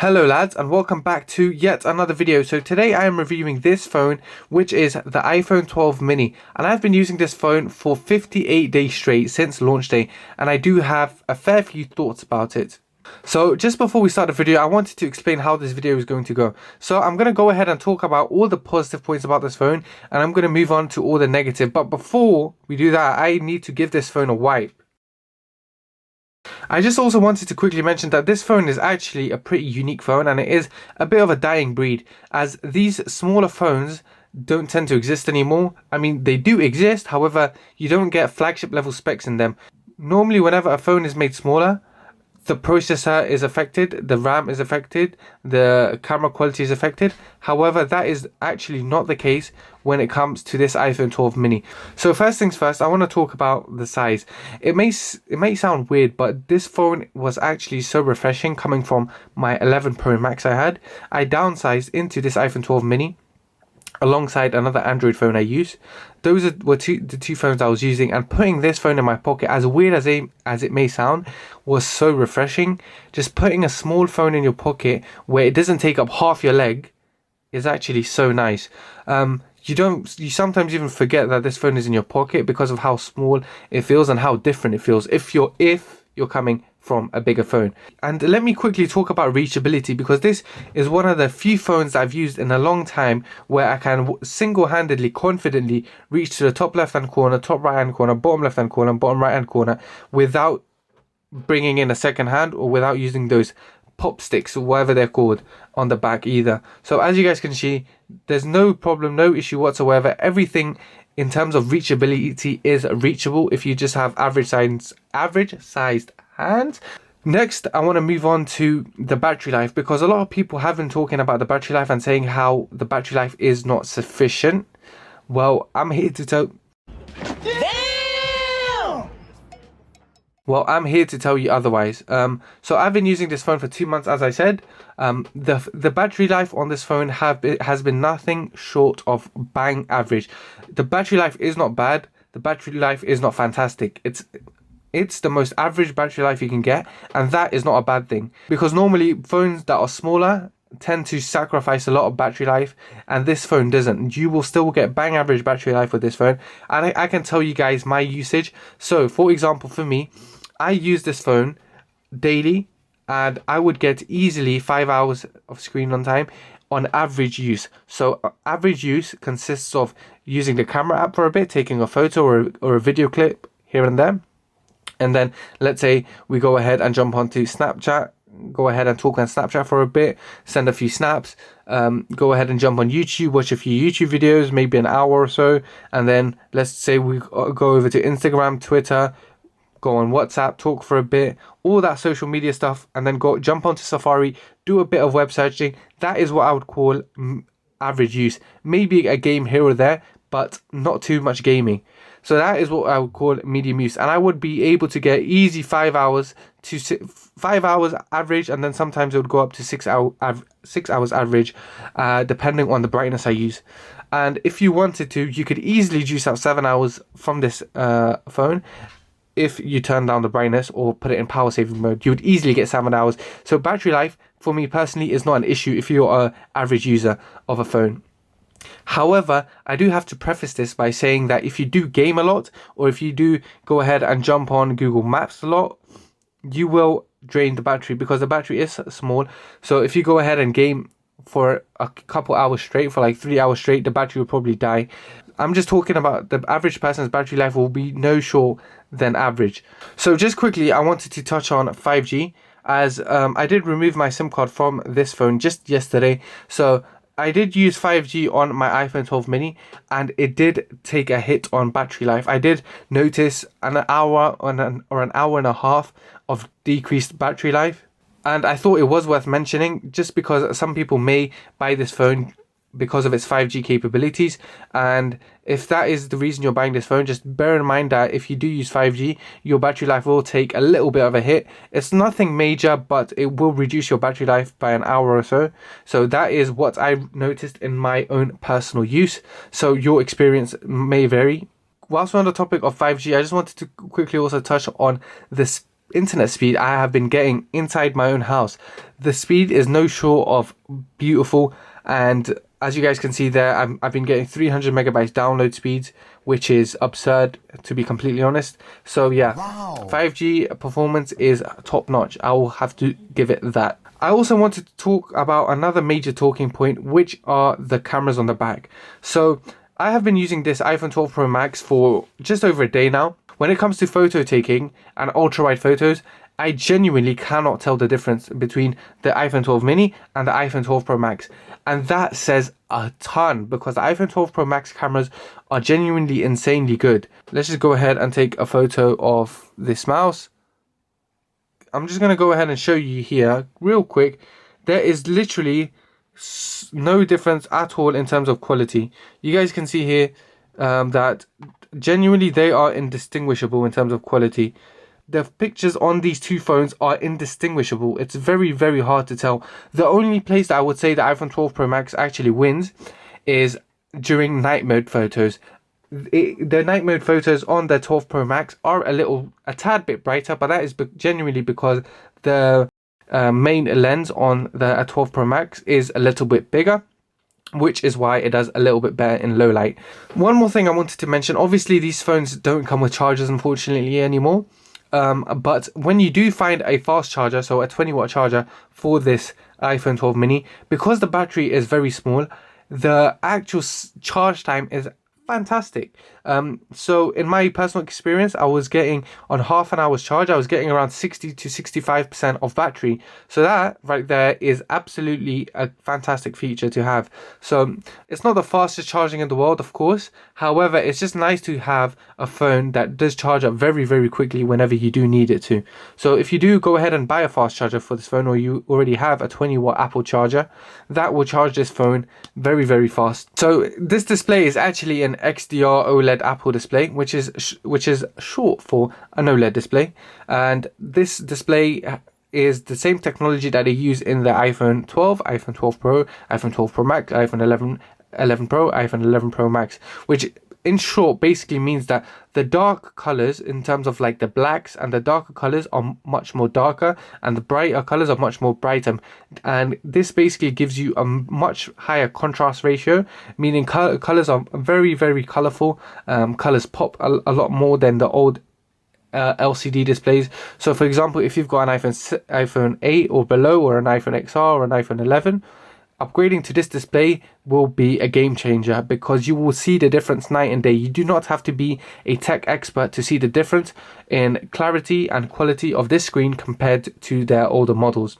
Hello lads, and welcome back to yet another video. So today I am reviewing this phone, which is the iPhone 12 mini, and I've been using this phone for 58 days straight since launch day, and I do have a fair few thoughts about it. So just before we start the video, I wanted to explain how this video is going to go. So I'm going to go ahead and talk about all the positive points about this phone, and I'm going to move on to all the negative. But before we do that, I need to give this phone a wipe. I just also wanted to quickly mention that this phone is actually a pretty unique phone, and it is a bit of a dying breed, as these smaller phones don't tend to exist anymore. I mean, they do exist, however, you don't get flagship level specs in them. Normally, whenever a phone is made smaller, the processor is affected, the RAM is affected, the camera quality is affected. However, that is actually not the case when it comes to this iPhone 12 mini. So first things first, I want to talk about the size. It may sound weird, but this phone was actually so refreshing coming from my 11 Pro Max I had. I downsized into this iPhone 12 mini alongside another Android phone I use. Those were the two phones I was using, and putting this phone in my pocket, as weird as it may sound, was so refreshing. Just putting a small phone in your pocket where it doesn't take up half your leg is actually so nice. You sometimes even forget that this phone is in your pocket because of how small it feels and how different it feels if you're coming from a bigger phone. And let me quickly talk about reachability, because this is one of the few phones that I've used in a long time where I can single-handedly, confidently reach to the top left-hand corner, top right-hand corner, bottom left-hand corner, bottom right-hand corner without bringing in a second hand or without using those pop sticks or whatever they're called on the back either. So as you guys can see, there's no problem, no issue whatsoever. Everything in terms of reachability is reachable if you just have average sized hands. Next, I want to move on to the battery life, because a lot of people have been talking about the battery life and saying how the battery life is not sufficient. Well, I'm here to tell you otherwise. So I've been using this phone for 2 months, as I said. The battery life on this phone has been nothing short of bang average. The battery life is not bad. The battery life is not fantastic. It's the most average battery life you can get, and that is not a bad thing, because normally phones that are smaller tend to sacrifice a lot of battery life, and this phone doesn't. You will still get bang average battery life with this phone, and I can tell you guys my usage. So for example, for me, I use this phone daily, and I would get easily 5 hours of screen on time on average use. So average use consists of using the camera app for a bit, taking a photo or a video clip here and there. And then let's say we go ahead and jump onto Snapchat, go ahead and talk on Snapchat for a bit, send a few snaps, go ahead and jump on YouTube, watch a few YouTube videos, maybe an hour or so. And then let's say we go over to Instagram, Twitter, go on WhatsApp, talk for a bit, all that social media stuff, and then jump onto Safari, do a bit of web searching. That is what I would call average use. Maybe a game here or there, but not too much gaming. So that is what I would call medium use, and I would be able to get easy 5 hours average, and then sometimes it would go up to 6 hours average, depending on the brightness I use. And if you wanted to, you could easily juice out 7 hours from this phone. If you turn down the brightness or put it in power saving mode, you would easily get 7 hours. So battery life for me personally is not an issue if you're an average user of a phone. However, I do have to preface this by saying that if you do game a lot, or if you do go ahead and jump on Google Maps a lot, you will drain the battery, because the battery is small. So if you go ahead and game for a couple hours straight, for like 3 hours straight, the battery will probably die. I'm just talking about the average person's battery life will be no short than average. So just quickly, I wanted to touch on 5G, as I did remove my SIM card from this phone just yesterday. So I did use 5G on my iPhone 12 mini, and it did take a hit on battery life. I did notice an hour or an hour and a half of decreased battery life, and I thought it was worth mentioning, just because some people may buy this phone because of its 5G capabilities. And if that is the reason you're buying this phone, just bear in mind that if you do use 5G, your battery life will take a little bit of a hit. It's nothing major, but it will reduce your battery life by an hour or so. So that is what I've noticed in my own personal use. So your experience may vary. Whilst we're on the topic of 5G, I just wanted to quickly also touch on the internet speed I have been getting inside my own house. The speed is no short of beautiful, and as you guys can see there, I've been getting 300 megabytes download speeds, which is absurd, to be completely honest. So yeah, wow. 5G performance is top notch. I will have to give it that. I also wanted to talk about another major talking point, which are the cameras on the back. So I have been using this iPhone 12 Pro Max for just over a day now. When it comes to photo taking and ultra wide photos, I genuinely cannot tell the difference between the iPhone 12 mini and the iPhone 12 Pro Max. And that says a ton, because the iPhone 12 Pro Max cameras are genuinely insanely good. Let's just go ahead and take a photo of this mouse. I'm just going to go ahead and show you here real quick. There is literally no difference at all in terms of quality. You guys can see here that genuinely they are indistinguishable in terms of quality. The pictures on these two phones are indistinguishable. It's very, very hard to tell. The only place that I would say the iPhone 12 Pro Max actually wins is during night mode photos. The night mode photos on the 12 Pro Max are a tad bit brighter, but that is genuinely because the main lens on the 12 Pro Max is a little bit bigger, which is why it does a little bit better in low light. One more thing I wanted to mention, obviously these phones don't come with chargers unfortunately anymore. But when you do find a fast charger, so a 20-watt charger for this iPhone 12 mini, because the battery is very small, the actual charge time is fantastic. So in my personal experience, I was getting on half an hour's charge, I was getting around 60 to 65% of battery. So that right there is absolutely a fantastic feature to have. So it's not the fastest charging in the world, of course. However, it's just nice to have a phone that does charge up very, very quickly whenever you do need it to. So if you do go ahead and buy a fast charger for this phone, or you already have a 20-watt Apple charger, that will charge this phone very, very fast. So this display is actually an XDR OLED Apple display, which is short for an OLED display, and this display is the same technology that they use in the iPhone 12, iPhone 12 Pro, iPhone 12 Pro Max, iPhone 11 Pro, iPhone 11 Pro Max, which in short basically means that the dark colors, in terms of like the blacks and the darker colors, are much more darker, and the brighter colors are much more brighter. And this basically gives you a much higher contrast ratio, meaning colors are very, very colorful. Colors pop a lot more than the old LCD displays. So for example, if you've got an iPhone 8 or below, or an iPhone XR or an iPhone 11, upgrading to this display will be a game changer, because you will see the difference night and day. You do not have to be a tech expert to see the difference in clarity and quality of this screen compared to their older models.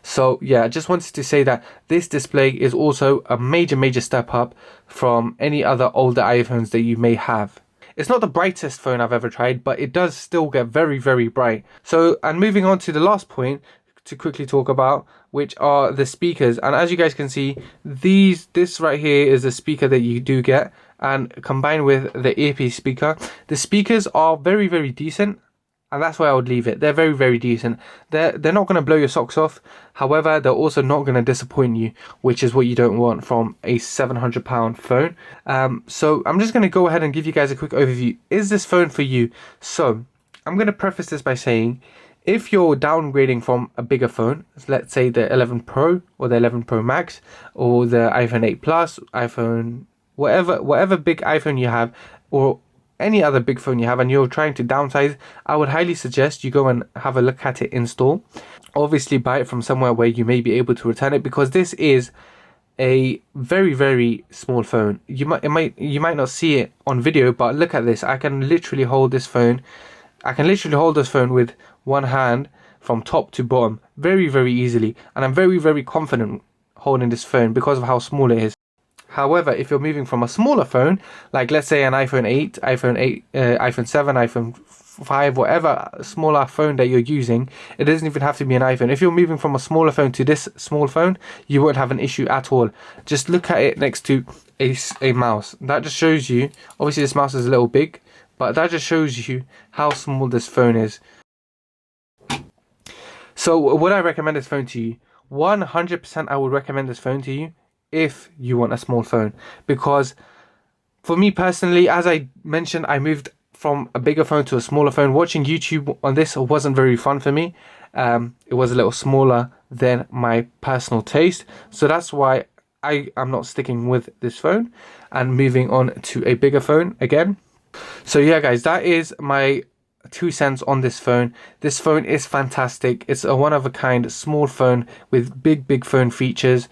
So yeah, I just wanted to say that this display is also a major step up from any other older iPhones that you may have. It's not the brightest phone I've ever tried, but it does still get very, very bright. So, and moving on to the last point to quickly talk about, which are the speakers. And as you guys can see, this right here is the speaker that you do get, and combined with the earpiece speaker, the speakers are very, very decent, and that's where I would leave it. They're very, very decent. They're not going to blow your socks off. However, they're also not going to disappoint you, which is what you don't want from a £700 phone. So I'm just going to go ahead and give you guys a quick overview. Is this phone for you? So I'm going to preface this by saying, if you're downgrading from a bigger phone, let's say the 11 Pro or the 11 Pro Max or the iPhone 8 Plus, iPhone, whatever big iPhone you have, or any other big phone you have, and you're trying to downsize, I would highly suggest you go and have a look at it in store. Obviously buy it from somewhere where you may be able to return it, because this is a very, very small phone. You might not see it on video, but look at this. I can literally hold this phone with one hand from top to bottom very, very easily, and I'm very, very confident holding this phone because of how small it is. However, if you're moving from a smaller phone, like let's say an iPhone 8, iPhone 7, iPhone 5, whatever smaller phone that you're using, it doesn't even have to be an iPhone. If you're moving from a smaller phone to this small phone, you won't have an issue at all. Just look at it next to a mouse. That just shows you, obviously this mouse is a little big, but that just shows you how small this phone is. So would I recommend this phone to you? 100% I would recommend this phone to you if you want a small phone, because for me personally, as I mentioned, I moved from a bigger phone to a smaller phone. Watching YouTube on this wasn't very fun for me. It was a little smaller than my personal taste. So that's why I am not sticking with this phone and moving on to a bigger phone again. So yeah, guys, that is my 2 cents on this phone. This phone is fantastic. It's a one-of-a-kind small phone with big phone features,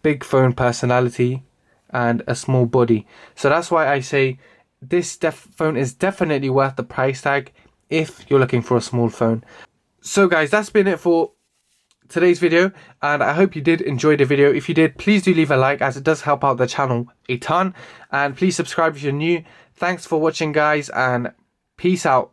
big phone personality, and a small body. So that's why I say this phone is definitely worth the price tag if you're looking for a small phone. So guys, that's been it for today's video, and I hope you did enjoy the video. If you did, please do leave a like, as it does help out the channel a ton, and please subscribe if you're new. Thanks for watching, guys, and peace out.